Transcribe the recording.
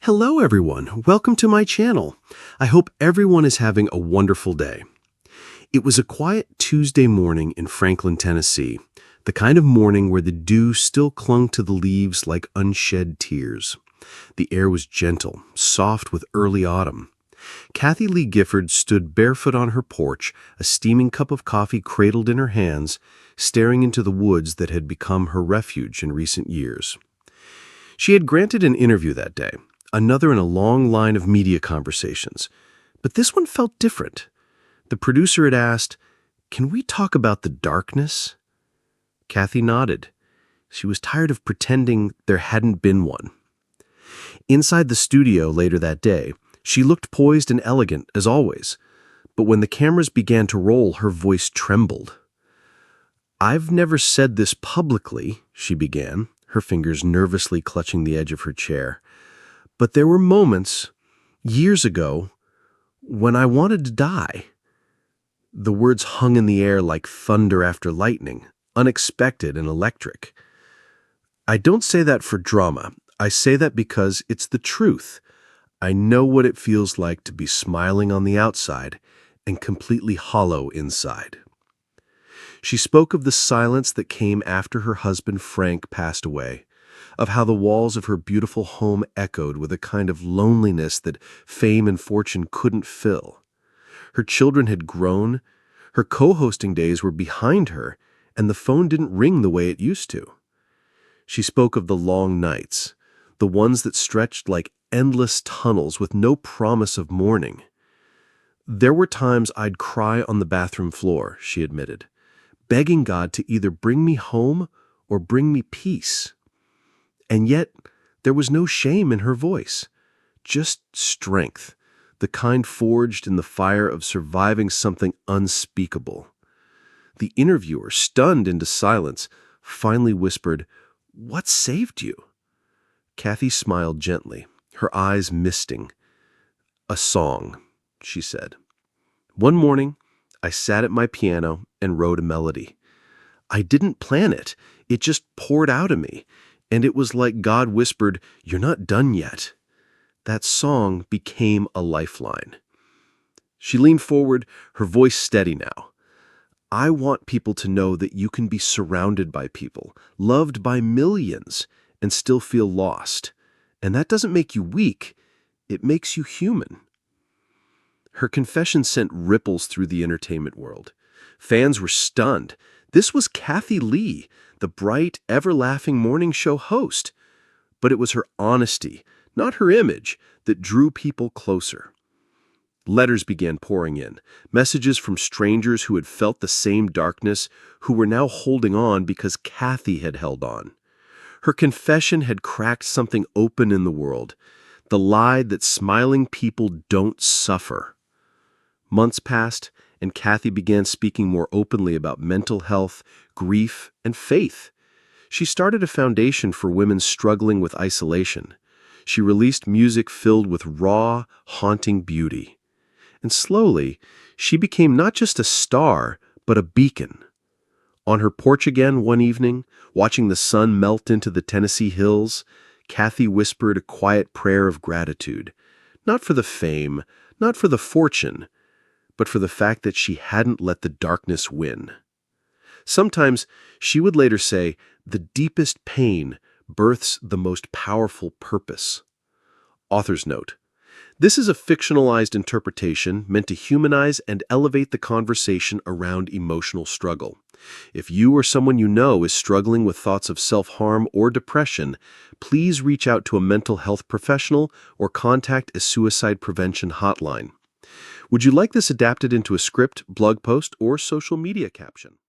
Hello everyone, welcome to my channel. I hope everyone is having a wonderful day. It was a quiet Tuesday morning in Franklin, Tennessee, the kind of morning where the dew still clung to the leaves like unshed tears. The air was gentle, soft with early autumn. Kathie Lee Gifford stood barefoot on her porch, a steaming cup of coffee cradled in her hands, staring into the woods that had become her refuge in recent years. She had granted an interview that day, another in a long line of media conversations. But this one felt different. The producer had asked, "Can we talk about the darkness?" Kathie nodded. She was tired of pretending there hadn't been one. Inside the studio later that day, she looked poised and elegant, as always. But when the cameras began to roll, her voice trembled. "I've never said this publicly," she began, her fingers nervously clutching the edge of her chair. "But there were moments, years ago, when I wanted to die." The words hung in the air like thunder after lightning, unexpected and electric. "I don't say that for drama. I say that because it's the truth. I know what it feels like to be smiling on the outside and completely hollow inside." She spoke of the silence that came after her husband Frank passed away, of how the walls of her beautiful home echoed with a kind of loneliness that fame and fortune couldn't fill. Her children had grown, her co-hosting days were behind her, and the phone didn't ring the way it used to. She spoke of the long nights, the ones that stretched like endless tunnels with no promise of morning. "There were times I'd cry on the bathroom floor," she admitted, begging God to either bring me home or bring me peace. And yet, there was no shame in her voice, just strength, the kind forged in the fire of surviving something unspeakable. The interviewer, stunned into silence, finally whispered, "What saved you?" Kathie smiled gently, her eyes misting. "A song," she said. "One morning, I sat at my piano and wrote a melody. I didn't plan it, it just poured out of me. And it was like God whispered, 'You're not done yet.' That song became a lifeline." She leaned forward, her voice steady now. "I want people to know that you can be surrounded by people, loved by millions, and still feel lost. And that doesn't make you weak, it makes you human." Her confession sent ripples through the entertainment world. Fans were stunned. This was Kathie Lee, the bright, ever-laughing morning show host. But it was her honesty, not her image, that drew people closer. Letters began pouring in, messages from strangers who had felt the same darkness, who were now holding on because Kathie had held on. Her confession had cracked something open in the world, the lie that smiling people don't suffer. Months passed, and Kathie began speaking more openly about mental health, grief, and faith. She started a foundation for women struggling with isolation. She released music filled with raw, haunting beauty. And slowly, she became not just a star, but a beacon. On her porch again one evening, watching the sun melt into the Tennessee hills, Kathie whispered a quiet prayer of gratitude, not for the fame, not for the fortune, but for the fact that she hadn't let the darkness win. Sometimes, she would later say, the deepest pain births the most powerful purpose. Author's note: this is a fictionalized interpretation meant to humanize and elevate the conversation around emotional struggle. If you or someone you know is struggling with thoughts of self-harm or depression, please reach out to a mental health professional or contact a suicide prevention hotline. Would you like this adapted into a script, blog post, or social media caption?